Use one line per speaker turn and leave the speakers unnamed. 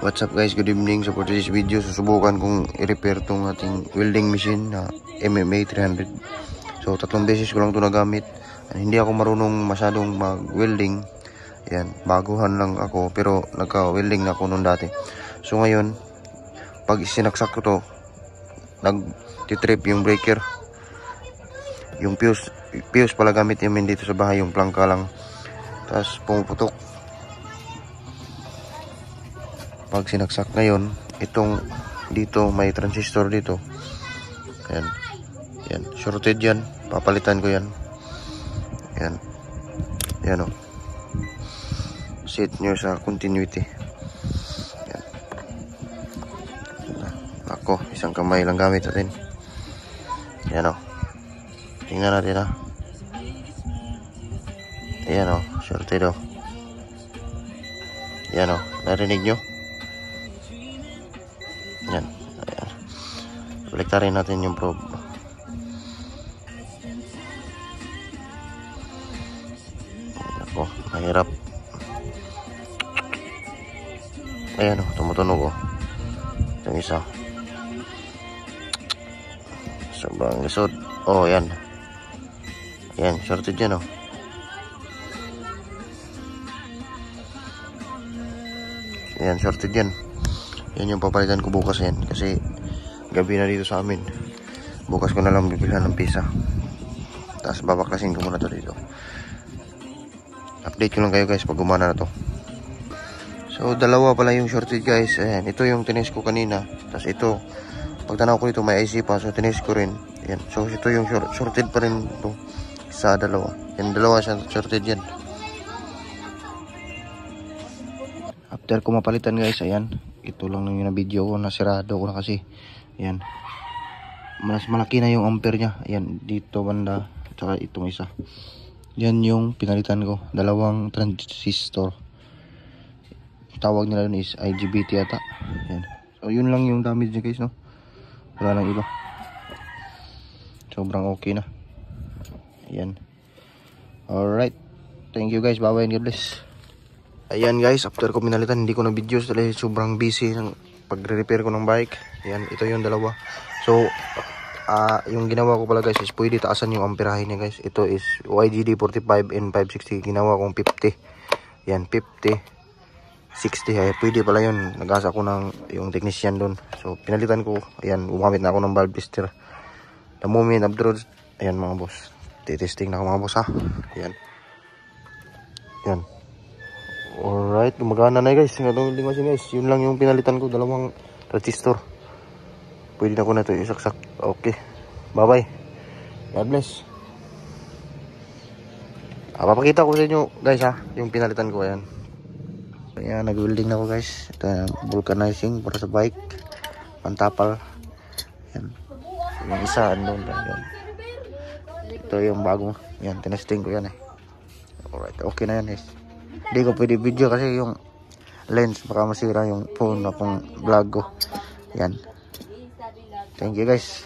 What's up guys, good evening. So for today's video, susubukan kong i-repair tong ating welding machine na MMA 300. So 3 beses ko lang ito nagamit. Hindi ako marunong masyadong mag-welding. Yan, baguhan lang ako pero nagka-welding na ako noon dati. So ngayon, pag sinaksak ko to, nag-trip yung breaker. Yung fuse pala gamit namin dito sa bahay, yung plangka lang. Tapos pumuputok. Pag sinaksak ngayon, itong dito may transistor dito. Ayan. Yan, shorted yan. Papalitan ko yan. Yan. Yan o. Set nyo sa continuity. Yan. Ako, isang kamay lang gamit natin. Yan o. Tingnan natin ha. Ayan o, shorted o. Yan o, narinig nyo? Yan. Ayan. Baliktarin natin yung probe. Ako, mahirap. Ayan o, tumutunog o. Itong isa. Sobrang lisod. Oh, yan. Ayan, shorted yan o. Ayan, shorted yan. Yan yung papalitan ko bukas yan. Kasi gabi na dito sa amin. Bukas ko na lang bibilhan ng pisa. Tapos babaklasin ko muna to dito. Update ko lang kayo guys pag gumana na to. So dalawa pala yung shorted guys. Ayan, ito yung tinis ko kanina. Tapos ito, pag tanaw ko ito may IC pa. So tinis ko rin. Ayan. So ito yung shorted pa rin ito. Sa dalawa. Yan, dalawa siya shorted yan. After ko mapalitan guys, ayan. Ito lang yung na-video ko, nasirado ko na kasi. Ayan. Mas malaki na yung ampere niya. Ayan, dito banda. Tsaka itong isa. Yan yung pinalitan ko. Dalawang transistor. Tawag nila yun is IGBT yata. Ayan. So yun lang yung damage niya guys, no? Wala nang iba. Sobrang okay na. Ayan. Alright. Thank you guys. Bye-bye and God bless. Ayan guys, after ko minalitan, hindi ko na videos dahil sobrang busy ng pagre-repair ko ng bike. Ayan, ito yung dalawa. So, yung ginawa ko pala guys is pwede taasan yung amperahe niya guys. Ito is YGD 45 and 560. Ginawa kong 50. Ayan, 50, 60. Ay, pwede pala yun. Nag-asa ko ng yung technician doon. So, pinalitan ko. Ayan, gumamit na ako ng valve tester. The moment abroad. Ayan mga boss. Titesting na ako mga boss ha. Ayan. Ayan. Alright, gumagana na guys. Yun lang yung pinalitan ko. Dalawang resistor. Pwede na ko na ito isaksak. Okay. Bye bye. God bless. Papakita ko sa inyo guys ha. Yung pinalitan ko. Ayan. Ayan, nag-welding na ako guys. Ito vulcanizing para sa bike. Pantapal. Ayan. Yung isa andun. Ayan. Ito yung bago. Ayan, tinesting ko yan eh. Alright, okay na yan guys. Hindi ko pwede video kasi yung lens baka masira yung phone na pong vlog ko. Yan. Thank you guys.